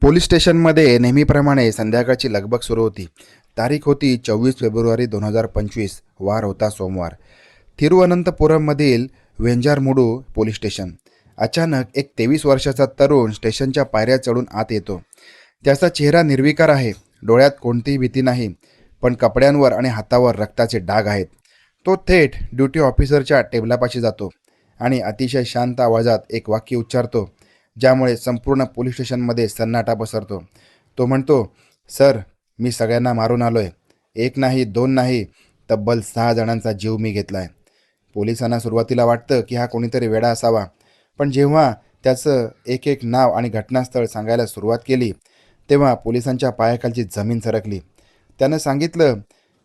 Police स्टेशनमध्ये नेहमीप्रमाणे संध्याकाळची लगबग सुरू होती. तारीख होती 24 फेब्रुवारी 2025. वार होता सोमवार. थिरुवनंतपुरममधील वेंजारमुडू पोलीस स्टेशन. अचानक एक 23 वर्षाचा तरुण स्टेशनच्या पायऱ्या चढून आत येतो. त्याचा चेहरा निर्विकार आहे. डोळ्यात कोणतीही भीती नाही, पण कपड्यांवर आणि हातावर रक्ताचे डाग आहेत. तो थेट ड्युटी ऑफिसरच्या टेबलापाशी जातो आणि अतिशय शांत आवाजात एक वाक्य उच्चारतो, ज्यामुळे संपूर्ण पोलीस स्टेशनमध्ये सन्नाटा पसरतो. तो म्हणतो, "सर, मी सगळ्यांना मारून आलोय. एक नाही, दोन नाही, तब्बल 6 जणांचा जीव मी घेतलाय." पोलिसांना सुरुवातीला वाटतं की हा कोणीतरी वेडा असावा, पण जेव्हा त्याचं एक एक नाव आणि घटनास्थळ सांगायला सुरुवात केली, तेव्हा पोलिसांच्या पायाखालची जमीन सरकली. त्यानं सांगितलं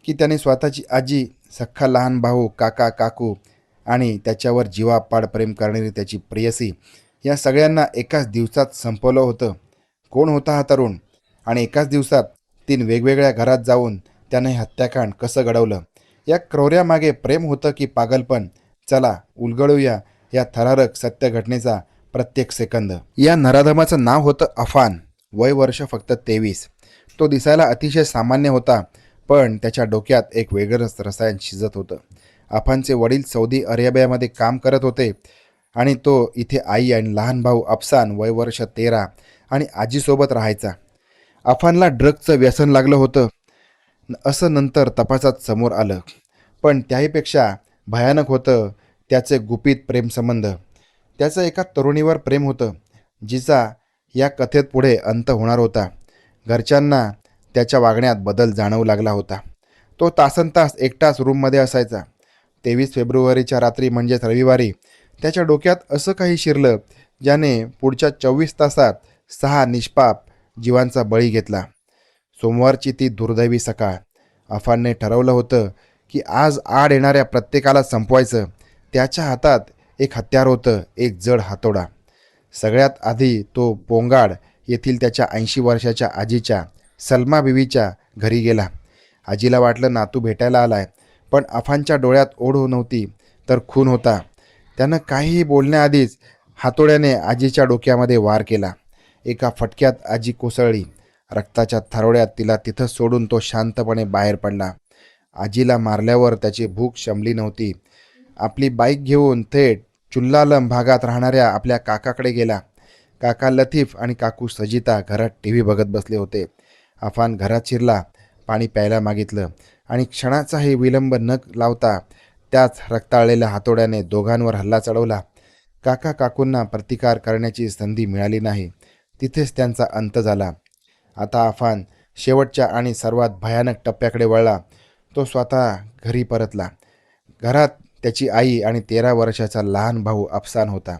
की त्याने स्वतःची आजी, सख्खा लहान भाऊ, काका, काकू आणि त्याच्यावर जीवापाड प्रेम करणारी त्याची प्रेयसी या सगळ्यांना एकाच दिवसात संपवलं होतं. कोण होता हा तरुण? आणि एकाच दिवसात 3 वेगवेगळ्या घरात जाऊन त्यानं हे हत्याकांड कसं घडवलं? या क्रौर्यामागे प्रेम होतं की पागलपण? चला उलगडूया या थरारक सत्य घटनेचा प्रत्येक सेकंद. या नराधमाचं नाव होतं अफान. वय वर्ष फक्त 23. तो दिसायला अतिशय सामान्य होता, पण त्याच्या डोक्यात एक वेगळंच रसायन शिजत होतं. अफानचे वडील सौदी अरेबियामध्ये काम करत होते आणि तो इथे आई आणि लहान भाऊ अफसान वय वर्ष 13 आणि आजीसोबत राहायचा. अफानला ड्रग्जचं व्यसन लागलं होतं, असं नंतर तपासात समोर आलं. पण त्याहीपेक्षा भयानक होतं त्याचे गुपित प्रेमसंबंध. त्याचं एका तरुणीवर प्रेम होतं, जिचा या कथेत पुढे अंत होणार होता. घरच्यांना त्याच्या वागण्यात बदल जाणवू लागला होता. तो तासनतास एकटाच रूममध्ये असायचा. 23 फेब्रुवारीच्या रात्री म्हणजेच रविवारी त्याच्या डोक्यात असं काही शिरलं, ज्याने पुढच्या 24 तासात 6 निष्पाप जीवांचा बळी घेतला. सोमवारची ती दुर्दैवी सकाळ. अफानने ठरवलं होतं की आज आड येणाऱ्या प्रत्येकाला संपवायचं. त्याच्या हातात एक हत्यार होतं, एक जड हातोडा. सगळ्यात आधी तो पोंगाड येथील त्याच्या 80 वर्षाच्या आजीच्या, सलमा बीवीच्या घरी गेला. आजीला वाटलं नातू भेटायला आलाय, पण अफानच्या डोळ्यात ओढ नव्हती, तर खून होता. त्यानं काहीही बोलण्याआधीच हातोड्याने आजीच्या डोक्यामध्ये वार केला. एका फटक्यात आजी कोसळली. रक्ताच्या थारोळ्यात तिला तिथंच सोडून तो शांतपणे बाहेर पडला. आजीला मारल्यावर त्याची भूक शमली नव्हती. आपली बाईक घेऊन थेट चुल्लालम भागात राहणाऱ्या आपल्या काकाकडे गेला. काका लतीफ आणि काकू सजिता घरात TV बघत बसले होते. अफान घरात शिरला, पाणी प्यायला मागितलं आणि क्षणाचाही विलंब न लावता त्याच रक्ताळलेल्या हातोड्याने दोघांवर हल्ला चढवला. काका काकूंना प्रतिकार करण्याची संधी मिळाली नाही. तिथेच त्यांचा अंत झाला. आता अफान शेवटच्या आणि सर्वात भयानक टप्प्याकडे वळला. तो स्वतः घरी परतला. घरात त्याची आई आणि 13 वर्षाचा लहान भाऊ अफसान होता.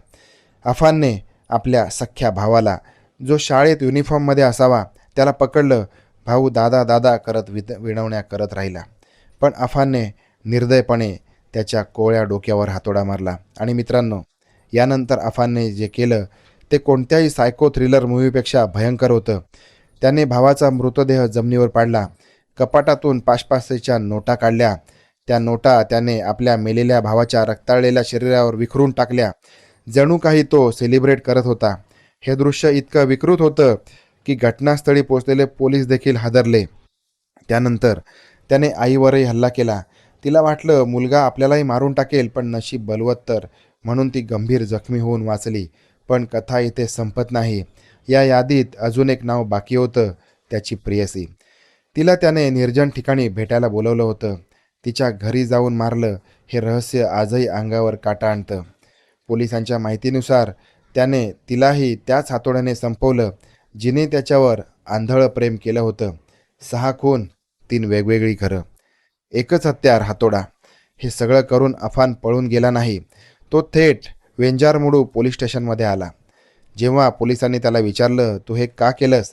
अफानने आपल्या सख्ख्या भावाला, जो शाळेत युनिफॉर्ममध्ये असावा, त्याला पकडलं. भाऊ दादा दादा करत विनवण्या करत राहिला, पण अफानने निर्दयपणे त्याच्या कोवळ्या डोक्यावर हातोडा मारला. आणि मित्रांनो, यानंतर अफानने जे केलं ते कोणत्याही सायको थ्रिलर मूव्हीपेक्षा भयंकर होतं. त्याने भावाचा मृतदेह जमिनीवर पाडला. कपाटातून 500च्या नोटा काढल्या. त्या नोटा त्याने आपल्या मेलेल्या भावाच्या रक्ताळलेल्या शरीरावर विखरून टाकल्या. जणू काही तो सेलिब्रेट करत होता. हे दृश्य इतकं विकृत होतं की घटनास्थळी पोचलेले पोलीस देखील हादरले. त्यानंतर त्याने आईवरही हल्ला केला. तिला वाटलं मुलगा आपल्यालाही मारून टाकेल, पण नशीब बलवत्तर म्हणून ती गंभीर जखमी होऊन वाचली. पण कथा इथे संपत नाही. या यादीत अजून एक नाव बाकी होतं, त्याची प्रेयसी. तिला त्याने निर्जन ठिकाणी भेटायला बोलवलं होतं. तिच्या घरी जाऊन मारलं. हे रहस्य आजही अंगावर काटा आणतं. पोलिसांच्या माहितीनुसार त्याने तिलाही त्याच हातोड्याने संपवलं, जिने त्याच्यावर आंधळं प्रेम केलं होतं. 6 खून, 3 वेगवेगळी घरं, एकच हत्यार, हातोडा. हे सगळं करून अफान पळून गेला नाही. तो थेट वेंजारमुडू पोलीस स्टेशनमध्ये आला. जेव्हा पोलिसांनी त्याला विचारलं, "तू हे का केलंस?"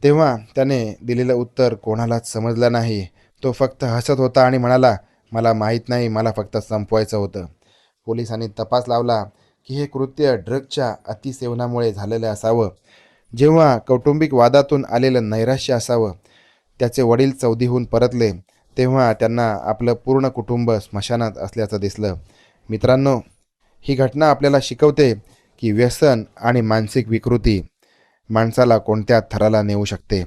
तेव्हा त्याने दिलेलं उत्तर कोणालाच समजलं नाही. तो फक्त हसत होता आणि म्हणाला, "मला माहीत नाही, मला फक्त संपवायचं होतं." पोलिसांनी तपास लावला की हे कृत्य ड्रगच्या अतिसेवनामुळे झालेलं असावं. जेव्हा कौटुंबिक वादातून आलेलं नैराश्य असावं. त्याचे वडील सौदीहून परतले तेव्हा त्यांना आपलं पूर्ण कुटुंब स्मशानात असल्याचं दिसलं. मित्रांनो, ही घटना आपल्याला शिकवते की व्यसन आणि मानसिक विकृती माणसाला कोणत्या थराला नेऊ शकते.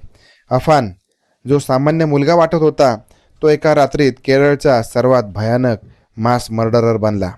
अफान, जो सामान्य मुलगा वाटत होता, तो एका रात्रीत केरळचा सर्वात भयानक मास मर्डरर बनला.